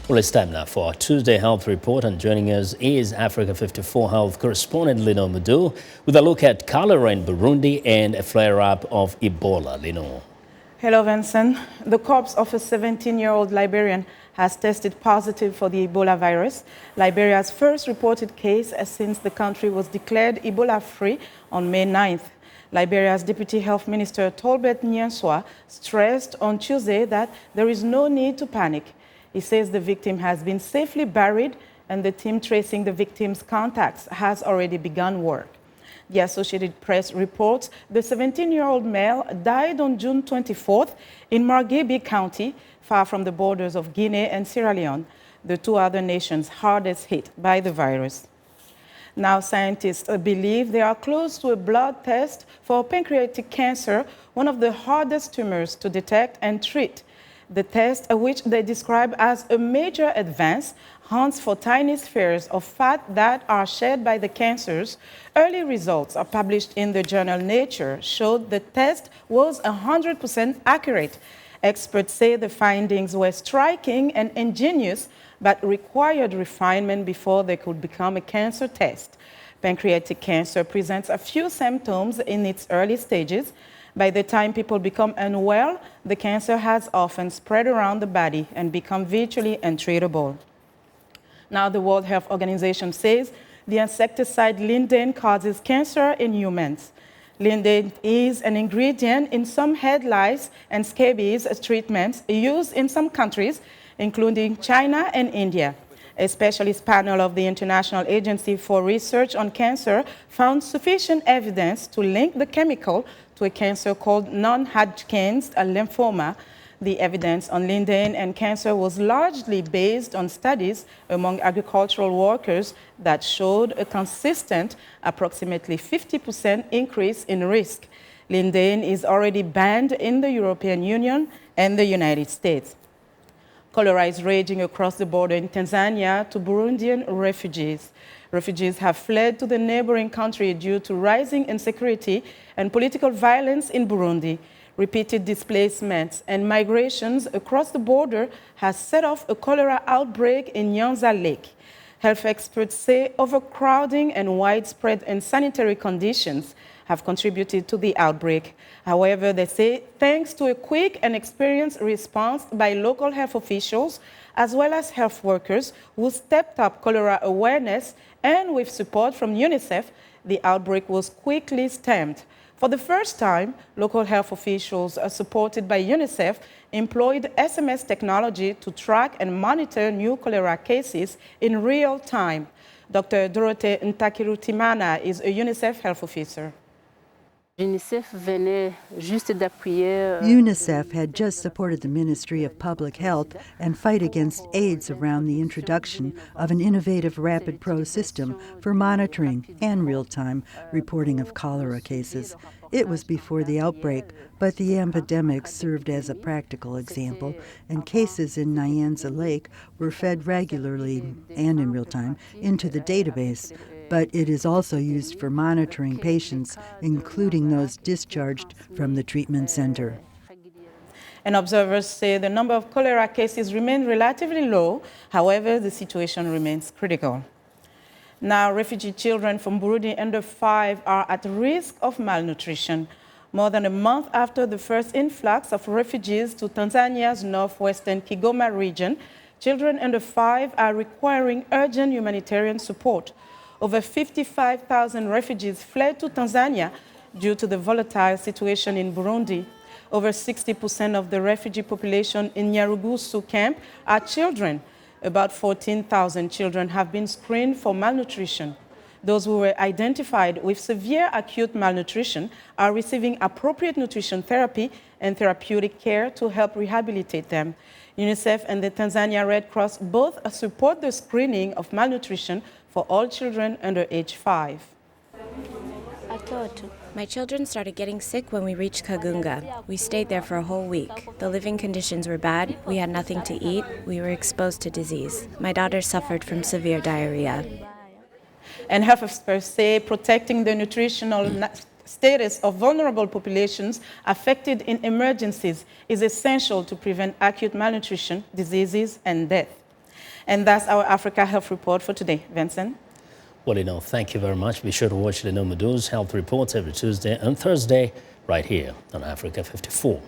Well, it's time now for our Tuesday Health Report, and joining us is Africa 54 Health correspondent Linord Moudou with a look at cholera in Burundi and a flare-up of Ebola. Linord. Hello, Vincent. The corpse of a 17-year-old Liberian has tested positive for the Ebola virus, Liberia's first reported case since the country was declared Ebola-free on May 9th. Liberia's Deputy Health Minister Tolbert Nyanswa stressed on Tuesday that there is no need to panic. He says the victim has been safely buried and the team tracing the victim's contacts has already begun work. The Associated Press reports the 17-year-old male died on June 24th in Margibi County, far from the borders of Guinea and Sierra Leone, the two other nations hardest hit by the virus. Now, scientists believe they are close to a blood test for pancreatic cancer, one of the hardest tumors to detect and treat. The test, which they describe as a major advance, hunts for tiny spheres of fat that are shed by the cancers. Early results are published in the journal Nature showed the test was 100% accurate. Experts say the findings were striking and ingenious, but required refinement before they could become a cancer test. Pancreatic cancer presents a few symptoms in its early stages. By the time people become unwell, the cancer has often spread around the body and become virtually untreatable. Now, the World Health Organization says the insecticide Linord causes cancer in humans. Linord is an ingredient in some head lice and scabies treatments used in some countries, including China and India. A specialist panel of the International Agency for Research on Cancer found sufficient evidence to link the chemical to a cancer called non-Hodgkin's lymphoma. The evidence on Linord and cancer was largely based on studies among agricultural workers that showed a consistent, approximately 50% increase in risk. Linord is already banned in the European Union and the United States. Cholera is raging across the border in Tanzania to Burundian refugees. Refugees have fled to the neighboring country due to rising insecurity and political violence in Burundi. Repeated displacements and migrations across the border has set off a cholera outbreak in Nyanza Lake. Health experts say overcrowding and widespread unsanitary conditions have contributed to the outbreak. However, they say thanks to a quick and experienced response by local health officials, as well as health workers who stepped up cholera awareness, and with support from UNICEF, the outbreak was quickly stemmed. For the first time, local health officials, supported by UNICEF, employed SMS technology to track and monitor new cholera cases in real time. Dr. Dorothée Ntakirutimana is a UNICEF health officer. UNICEF had just supported the Ministry of Public Health and fight against AIDS around the introduction of an innovative Rapid Pro system for monitoring and real-time reporting of cholera cases. It was before the outbreak, but the epidemic served as a practical example, and cases in Nyanza Lake were fed regularly and in real time into the database. But it is also used for monitoring patients, including those discharged from the treatment center. And observers say the number of cholera cases remain relatively low. However, the situation remains critical. Now, refugee children from Burundi under 5 are at risk of malnutrition. More than a month after the first influx of refugees to Tanzania's northwestern Kigoma region, children under 5 are requiring urgent humanitarian support. Over 55,000 refugees fled to Tanzania due to the volatile situation in Burundi. Over 60% of the refugee population in Nyarugusu camp are children. About 14,000 children have been screened for malnutrition. Those who were identified with severe acute malnutrition are receiving appropriate nutrition therapy and therapeutic care to help rehabilitate them. UNICEF and the Tanzania Red Cross both support the screening of malnutrition for all children under age 5. My children started getting sick when we reached Kagunga. We stayed there for a whole week. The living conditions were bad. We had nothing to eat. We were exposed to disease. My daughter suffered from severe diarrhea. And health experts say protecting the nutritional status of vulnerable populations affected in emergencies is essential to prevent acute malnutrition, diseases, and death. And that's our Africa Health Report for today. Vincent? Well, thank you very much. Be sure to watch Moudou's Health Reports every Tuesday and Thursday right here on Africa 54.